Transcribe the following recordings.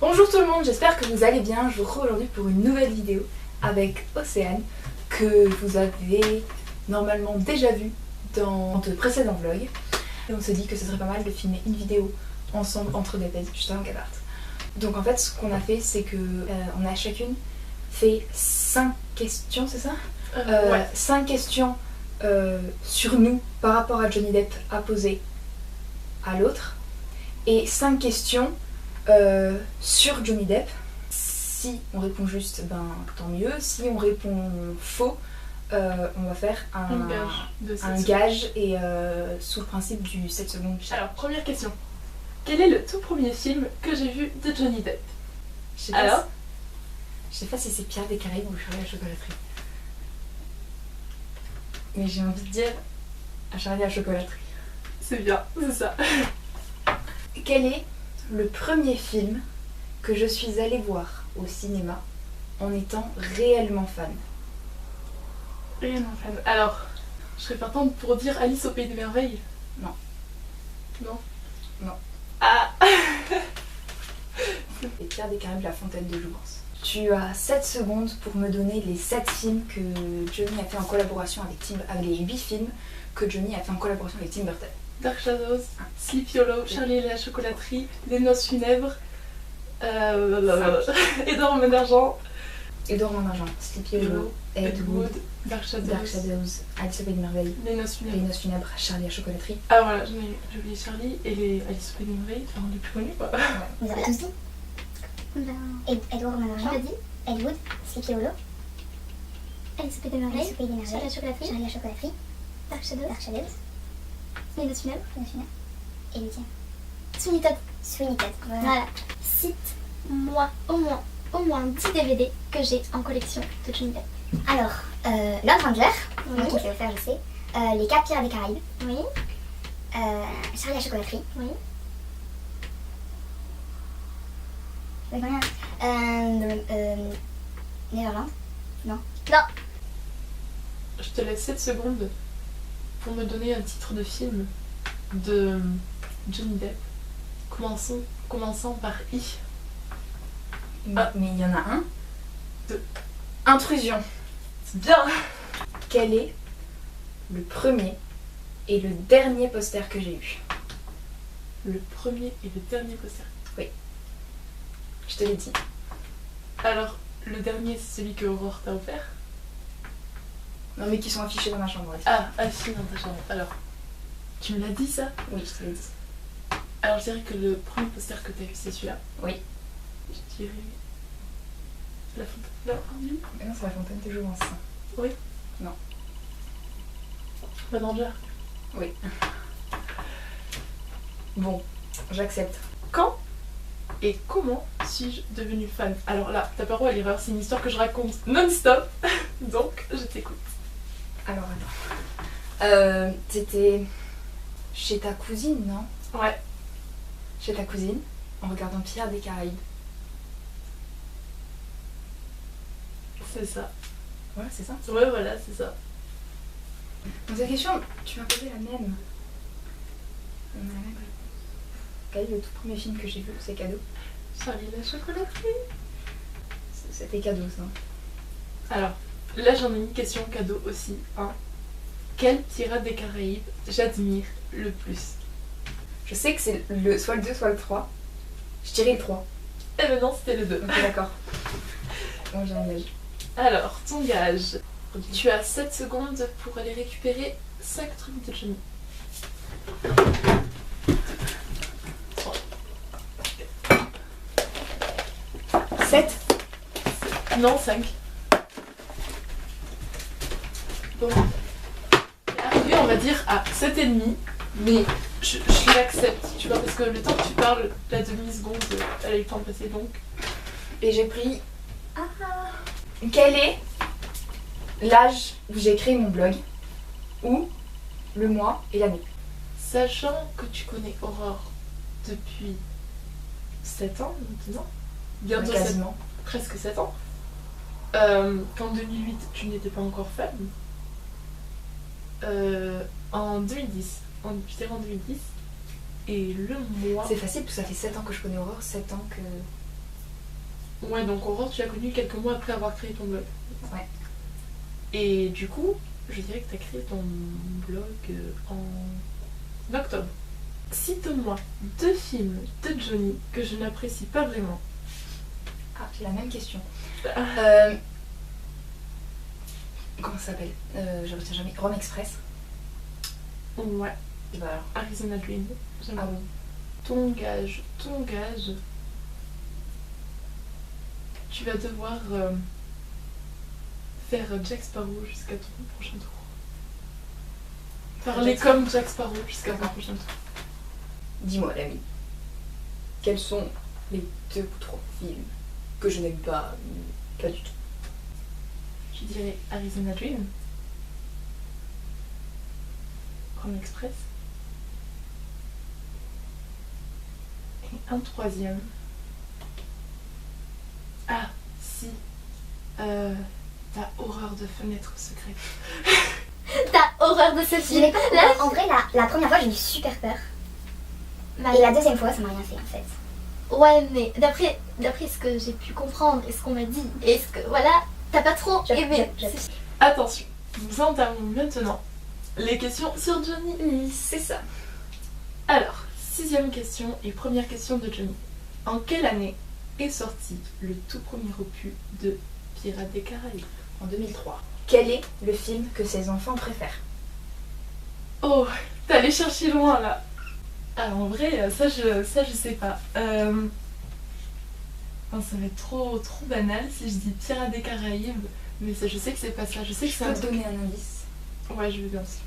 Bonjour tout le monde, j'espère que vous allez bien. Je vous retrouve aujourd'hui pour une nouvelle vidéo avec Océane que vous avez normalement déjà vue dans de précédents vlogs. Et on se dit que ce serait pas mal de filmer une vidéo ensemble entre des bêtes juste avant qu'elle parte. Donc en fait ce qu'on a fait c'est que on a chacune fait 5 questions, c'est ça Ouais. 5 questions sur nous par rapport à Johnny Depp à poser à l'autre et 5 questions sur Johnny Depp. Si on répond juste, ben tant mieux. Si on répond faux, on va faire un gage et sous le principe du 7 secondes. Alors, première question. Quel est le tout premier film que j'ai vu de Johnny Depp? Je sais pas si c'est Pierre des Caraïbes ou Charlie à la chocolaterie. Mais j'ai envie de dire à Charlie à la chocolaterie. C'est bien, c'est ça. Quel est le premier film que je suis allée voir au cinéma en étant réellement fan? Réellement fan. Alors, je serais partante pour dire Alice au Pays des Merveilles. Non. Non. Non. Ah. Et Pierre des Caraïbes, La Fontaine de Jouvence. Tu as 7 secondes pour me donner les 7 films que Johnny a fait en collaboration avec les 8 films que Johnny a fait en collaboration avec Tim Burton. Dark Shadows, Sleepy Hollow, Charlie et la chocolaterie, Les Noces funèbres, Edouard Main d'argent, Edouard Main d'argent, Sleepy Hollow, Ed Wood, Dark Shadows, Alice au Pays des Merveilles, Les Noces funèbres, Charlie à la chocolaterie. Ah voilà, j'ai oublié Charlie et les Alice au Pays des Merveilles, enfin les plus connus quoi. Vous avez tous dit Edouard Main d'argent, Ed Wood, Sleepy Hollow, Alice au Pays des Merveilles, Charlie à la chocolaterie, Dark Shadows, Les Noces funèbres, et le tien. Sweeney Todd. Voilà. Cite-moi au moins 10 DVD que j'ai en collection de Johnny Depp. Alors, Lord Ranger, qui fait offert, je sais. Les 4 Pirates des Caraïbes. Oui. Charlie à la chocolaterie. Oui. Neverland. Non. Je te laisse 7 secondes pour me donner un titre de film de Johnny Depp. Commençons par I. Mais il y en a un. 2. Intrusion. C'est bien. Quel est le premier et le dernier poster que j'ai eu? Le premier et le dernier poster. Oui. Je te l'ai dit. Alors, le dernier, c'est celui que Aurore t'a offert? Non mais qui sont affichés dans ma chambre. Ah, affiché dans ta chambre. Alors, tu me l'as dit ça? Oui, je te l'ai dit. Alors, je dirais que le premier poster que t'as vu, c'est celui-là. Oui. Je dirais... La Fontaine. Non, Mais non, c'est La Fontaine de Jouvence. oui. Non. Main d'Argent. Oui. Bon, j'accepte. Quand et comment suis-je devenue fan? Alors là, t'as pas le droit à l'erreur, c'est une histoire que je raconte non-stop, donc je t'écoute. Alors attends. C'était chez ta cousine, non? Ouais. Chez ta cousine, en regardant Pierre des Caraïbes. C'est ça. Voilà, c'est ça. Ouais, voilà, c'est ça. Dans cette question, tu m'as posé la même. On a la même. Quel est le tout premier film que j'ai vu? C'est cadeau. Charlie la chocolaterie. C'était cadeau, ça. Alors, là j'en ai une question cadeau aussi. Hein. Quel pirate des Caraïbes j'admire le plus? Je sais que c'est soit le 2, soit le 3. Je dirais le 3. Eh ben non, c'était le 2. Ok, d'accord. Bon, j'ai un gage. Alors, ton gage. Tu as 7 secondes pour aller récupérer 5 trucs de Johnny. 7. Non, 5. Bon. Arrivé, on va dire, à 7,5. Mais je l'accepte, tu vois, parce que le temps que tu parles, la demi-seconde, elle a eu le temps de passer donc. Et j'ai pris... Quel est l'âge où j'ai créé mon blog? Ou le mois et l'année? Sachant que tu connais Aurore depuis 7 ans maintenant, bientôt quasiment. Presque 7 ans, qu'en 2008 tu n'étais pas encore fan, en 2010, tu t'es en 2010, et le mois... C'est facile parce que ça fait 7 ans que je connais Aurore, 7 ans que Ouais, donc Aurore, tu l'as connu quelques mois après avoir créé ton blog. Ouais. Et du coup, je dirais que tu as créé ton blog en octobre. Cite-moi 2 films de Johnny que je n'apprécie pas vraiment. Ah, j'ai la même question. Ah. Comment ça s'appelle Je retiens jamais. Rome Express. Ouais, Bah alors. Arizona Dream. J'aime Ah bien. oui. Ton gage. Tu vas devoir faire Jack Sparrow jusqu'à ton prochain tour. Parler Jack comme Jack Sparrow jusqu'à ton D'accord. prochain tour. Dis-moi, l'ami, quels sont les 2 ou 3 films que je n'aime pas du tout? Je dirais Arizona Dream. Rome Express. Et un 3e. Ah, si. T'as horreur de fenêtres secrètes. T'as horreur de ce film. Je l'ai pas Là, compris. En vrai, la première fois, j'ai eu super peur. bah, Et la deuxième fois, ça m'a rien fait en fait. ouais, mais d'après ce que j'ai pu comprendre et ce qu'on m'a dit, et ce que voilà, t'as pas trop aimé. Attention, nous entamons maintenant les questions sur Johnny. C'est ça. Alors, 6e question et première question de Johnny. En quelle année est sorti le tout premier opus de Pirates des Caraïbes? En 2003. Quel est le film que ses enfants préfèrent? Oh, t'es allé chercher loin là. Ah, en vrai, ça je sais pas. Enfin, ça va être trop banal si je dis Pirates des Caraïbes, mais ça, je sais que c'est pas ça. Je sais que Je c'est peux un te truc. donner un indice. Ouais, je veux bien aussi.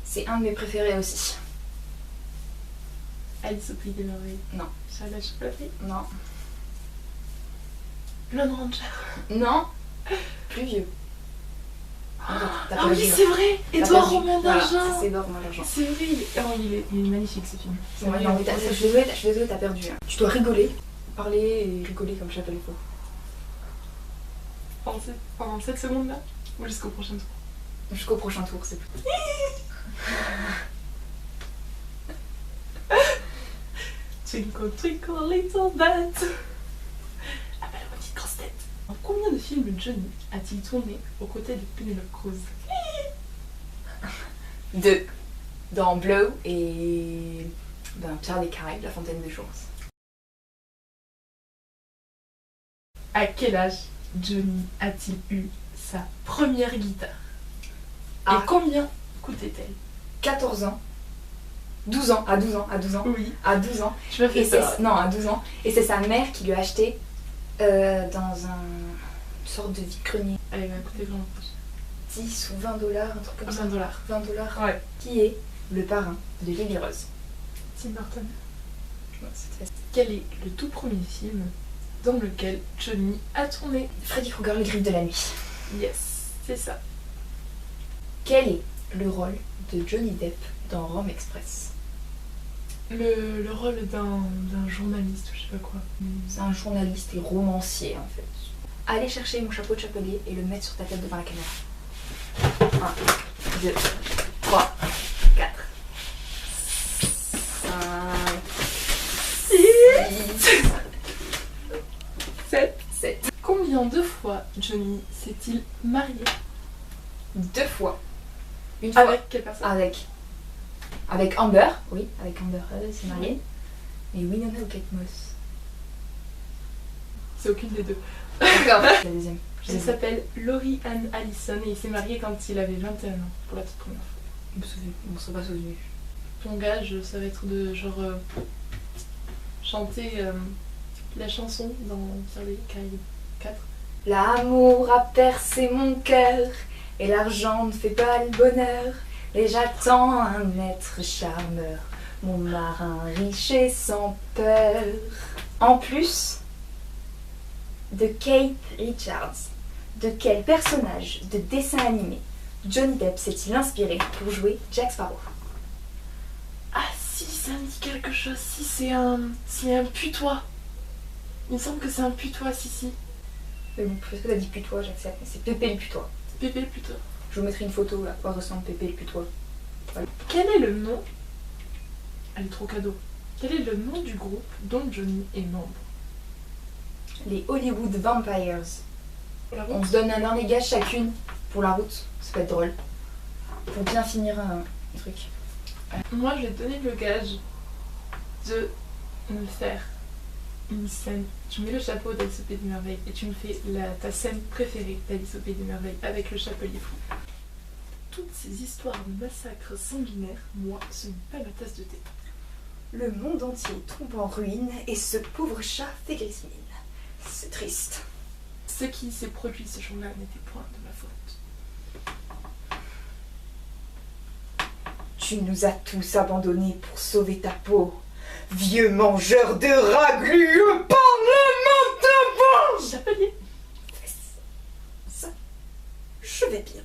C'est un de mes préférés aussi. Alice au Pays des Merveilles. Non. Charlie la chocolaterie. Non. Lone Ranger. Non. Plus vieux. T'as Ah perdu, oui, là. c'est vrai. T'as Édouard perdu. Romain Voilà, d'Argent. c'est Édouard Romain d'Argent. C'est vrai. Oh, il est magnifique ce film. C'est Ouais, vrai. non, mais je suis désolée, t'as perdu. Hein. Tu dois rigoler. Parler et rigoler comme j'appelle il faut. Pendant cette seconde là ou jusqu'au prochain tour? Jusqu'au prochain tour, c'est plus. Twinkle twinkle little bat. Ah bah la petite grosse tête. En combien de films Johnny a-t-il tourné aux côtés de Penelope Cruz? 2. Dans Blow et dans Pirates des Caraïbes, La Fontaine des Jouvence. À quel âge Johnny a-t-il eu sa première guitare? Ah. Et combien coûtait-elle? 14 ans. 12 ans. À 12 ans. Oui, À 12 ans. je me fais Et ça. non, à 12 ans. Et c'est sa mère qui lui a acheté dans une sorte de vide-grenier. Elle va coûter vraiment 10 ou 20 dollars, un truc comme ça. 20$. 20 dollars. Ouais. Qui est le parrain de Lily Rose? Tim Burton. Ouais, c'est facile. Quel est le tout premier film dans lequel Johnny a tourné? Freddy Krueger, le Griffes de la nuit. Yes, c'est ça. Quel est le rôle de Johnny Depp dans Rome Express? Le rôle d'un journaliste ou je sais pas quoi. C'est un journaliste et romancier en fait. Allez chercher mon chapeau de chapelier et le mettre sur ta tête devant la caméra. 1, 2, 3, 4, 5, 6, 7. Combien de fois Johnny s'est-il marié? 2 fois. Une fois Avec quelle personne? avec Amber, oui, avec Amber c'est marié. Mais Winona ou Kate Moss? C'est aucune des deux. D'accord. La deuxième. Elle s'appelle Laurie Ann Allison et il s'est marié quand il avait 21 ans pour la toute première fois. On s'en pas souvenu. Ton gage, ça va être de genre chanter la chanson dans Pirates des Caraïbes 4. L'amour a percé mon cœur et l'argent ne fait pas le bonheur. Et j'attends un maître charmeur, mon marin riche et sans peur. En plus de Kate Richards, de quel personnage de dessin animé Johnny Depp s'est-il inspiré pour jouer Jack Sparrow? Ah si, ça me dit quelque chose. Si, c'est un putois. Il me semble que c'est un putois, si. Mais bon, parce que t'as dit putois, j'accepte, mais c'est Pépé le putois. Pépé le putois. Je vous mettrai une photo là, quoi ressemble Pépé le putois. Quel est le nom... Elle est trop cadeau. Quel est le nom du groupe dont Johnny est membre? les Hollywood Vampires. On se donne un dernier gage chacune pour la route, ça peut être drôle. Pour bien finir un truc. Moi, je vais te donner le gage de me faire une scène. Tu mets le chapeau d'Alice au Pays des Merveilles et tu me fais ta scène préférée d'Alice au Pays des Merveilles avec le chapelier fou. Toutes ces histoires de massacres sanguinaires, moi, ce n'est pas ma tasse de thé. Le monde entier tombe en ruine et ce pauvre chat fait grise mine. C'est triste. Ce qui s'est produit ce jour-là n'était point de ma faute. Tu nous as tous abandonnés pour sauver ta peau. Vieux mangeur de raglu, parlement de Chapelier! ça, je vais bien.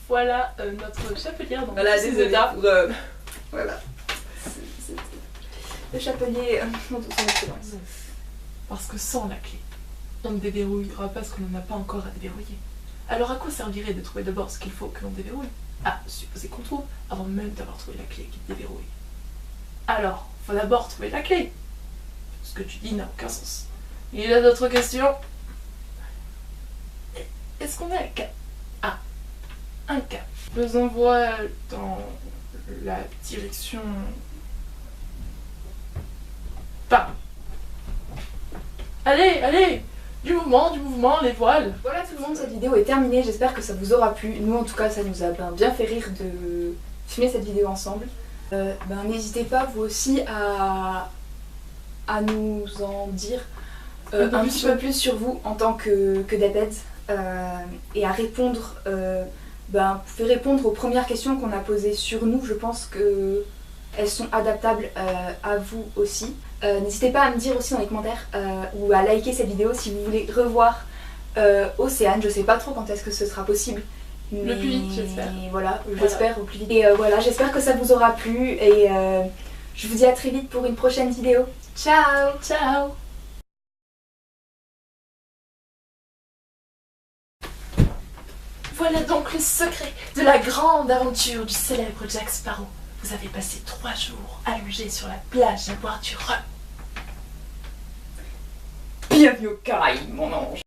Voilà notre chapelière dans Voilà, tous ses désolé états. pour... voilà. Le chapelier dans toute son excellence. Parce que sans la clé, on ne déverrouillera pas ce que l'on n'a pas encore à déverrouiller. Alors à quoi servirait de trouver d'abord ce qu'il faut que l'on déverrouille? À supposer qu'on trouve, avant même d'avoir trouvé la clé qui déverrouille. Alors, faut d'abord trouver la clé. Ce que tu dis n'a aucun sens. Il y a d'autres questions? Est-ce qu'on a un cap? Ah, un cap. Je vous envoie dans la direction... Pas. Allez, allez! Du mouvement, les voiles! Voilà tout le monde, cette vidéo est terminée, j'espère que ça vous aura plu. Nous en tout cas ça nous a bien fait rire de filmer cette vidéo ensemble. N'hésitez pas vous aussi à nous en dire un petit peu plus sur vous en tant que Dapeds et à répondre, vous pouvez répondre aux premières questions qu'on a posées sur nous, je pense que elles sont adaptables à vous aussi. N'hésitez pas à me dire aussi dans les commentaires ou à liker cette vidéo si vous voulez revoir Océane. Je sais pas trop quand est-ce que ce sera possible. Le plus vite, j'espère. Voilà, j'espère au plus vite. Et voilà, j'espère que ça vous aura plu et je vous dis à très vite pour une prochaine vidéo. Ciao! Ciao! Voilà donc le secret de la grande aventure du célèbre Jack Sparrow. Vous avez passé 3 jours allongés sur la plage à boire du rhum. Bienvenue aux Caraïbes, mon ange!